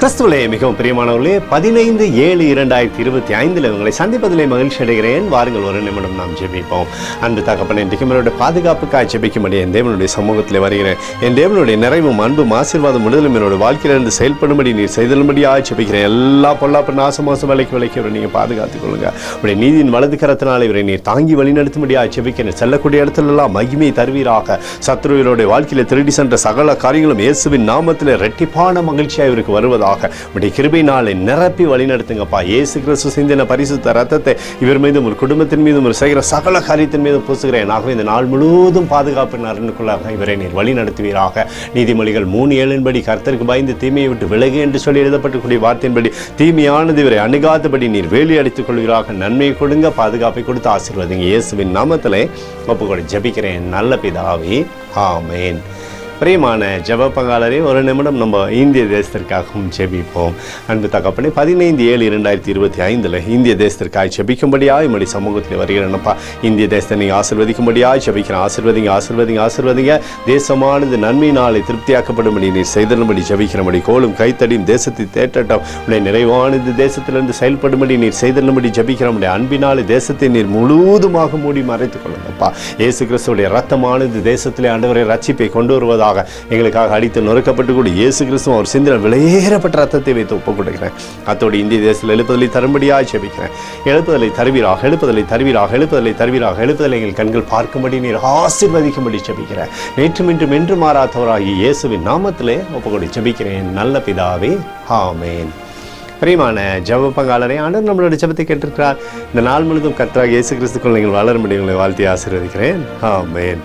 கிறிஸ்துவிலே மிகவும் பிரியமானவர்களே, 15/7/2025 உங்களை சந்திப்பதிலே மகிழ்ச்சி அடைகிறேன். வாருங்கள், ஒரு நிமிடம் நாம் ஜெபிப்போம். அன்பு தகப்பனே, இன்றைக்கு என்னுடைய பாதுகாப்புக்காக ஜெபிக்கும்படி என் தேவனுடைய சமூகத்தில் வருகிறேன். என் தேவனுடைய நிறைவும் அன்பும் ஆசீர்வாதம் விடுதலும் என்னுடைய வாழ்க்கையிலிருந்து செயல்படும்படி நீர் செய்தலும்படியாக ஜெபிக்கிறேன். எல்லா பொல்லாப்பு நாசமோசம் விலைக்கு இவரை நீங்கள் பாதுகாத்துக் கொள்ளுங்க. உடைய நீதியின் வலது கரத்தினால் இவரை நீர் தாங்கி வழிநடத்தும்படியாக ஜெபிக்கிறேன். செல்லக்கூடிய இடத்துலெல்லாம் மகிமை தருவீராக. சத்துருவினுடைய வாழ்க்கையில் திருடி சென்ற சகல காரியங்களும் இயேசுவின் நாமத்தில் இரட்டிப்பான மகிழ்ச்சியாக இவருக்கு வருவதாக உடைய கிருபையினாலே நிரப்பி வழிநடத்துங்கப்பா. இயேசு கிறிஸ்து சிந்தின பரிசுத்த ரத்தத்தை இவர் மீதும் ஒரு குடும்பத்தின் மீதும் ஒரு செய்கிற சகல காரியத்தின் மீதும் பூசுகிறேன். ஆகவே இந்த நாள் முழுவதும் பாதுகாப்பு அரணுக்குள்ளாக இவரை நீர் வழி நடத்துவீராக. நீதிமொழிகள் 3:7 கர்த்தருக்கு பயந்து தீமையை விட்டு விலகு என்று சொல்லி எழுதப்பட்டக்கூடிய வார்த்தையின்படி தீமையானது இவரை அணுகாதபடி நீர் வேலி அடித்துக் கொள்கிறாக. நன்மையை கொடுங்க, பாதுகாப்பை கொடுத்து ஆசீர்வதிங்க. இயேசுவின் நாமத்திலே ஒப்புக்கொண்டு ஜெபிக்கிறேன் நல்ல பிதாவே, ஆமேன். பிரியமான ஜெப பங்காளரே, ஒரு நிமிடம் நம்ம இந்திய தேசத்திற்காகவும் ஜெபிப்போம். அன்பு தகப்பனே, 15/7/2025 இந்திய தேசத்திற்காக ஜெபிக்கும்படியாக என்னுடைய சமூகத்தில் வருகிறேன்ப்பா. இந்திய தேசத்தை நீங்கள் ஆசீர்வதிக்கும்படியாக ஜெபிக்கிறேன். ஆசீர்வதிங்க. தேசமானது நன்மையினாலே திருப்தியாக்கப்படும்படி நீர் செய்தபடி ஜெபிக்கிறபடி கோலும் கைத்தடியும் தேசத்தை தேட்டட்டும். உடைய நிறைவானது தேசத்திலிருந்து செயல்படும்படி நீர் செய்தபடி ஜெபிக்கிறபடி அன்பினாலே தேசத்தை நீர் முழுவதுமாக மூடி மறைத்துக் கொள்ளுங்கப்பா. இயேசு கிறிஸ்துவுடைய ரத்தமானது தேசத்திலே ஆண்டவரை ரட்சிப்பை கொண்டு வருவதாக எங்களுக்காக அடித்து நொறுக்கப்பட்டு கூட இயேசு கிறிஸ்துவ ஒரு சிந்தின விலையேறப்பட்ட ரத்தத்தை வைத்து ஒப்புக் கொடுக்கிறேன். அத்தோடு இந்திய தேசத்தில் எழுப்புதலை தரும்படியாக ஜெபிக்கிறேன். எழுப்புதலை தருவீராக. எங்கள் கண்கள் பார்க்கும்படி நீர் ஆசீர்வதிக்கும்படி ஜெபிக்கிறேன். நேற்றும் இன்றும் என்று மாறாதவராகி இயேசுவின் நாமத்திலே ஒப்புக்கொண்டு ஜெபிக்கிறேன் நல்ல பிதாவே, ஆமேன். பிரியமான ஜெப பங்காளரே, ஆண்டவர் நம்மளுடைய ஜெபத்தை கேட்டிருக்கிறார். இந்த நாள் முழுவதும் கர்த்தராகிய இயேசு கிறிஸ்துக்குள் நீங்கள் வளரும்படி உங்களை வாழ்த்தி ஆசீர்வதிக்கிறேன். ஆமேன்.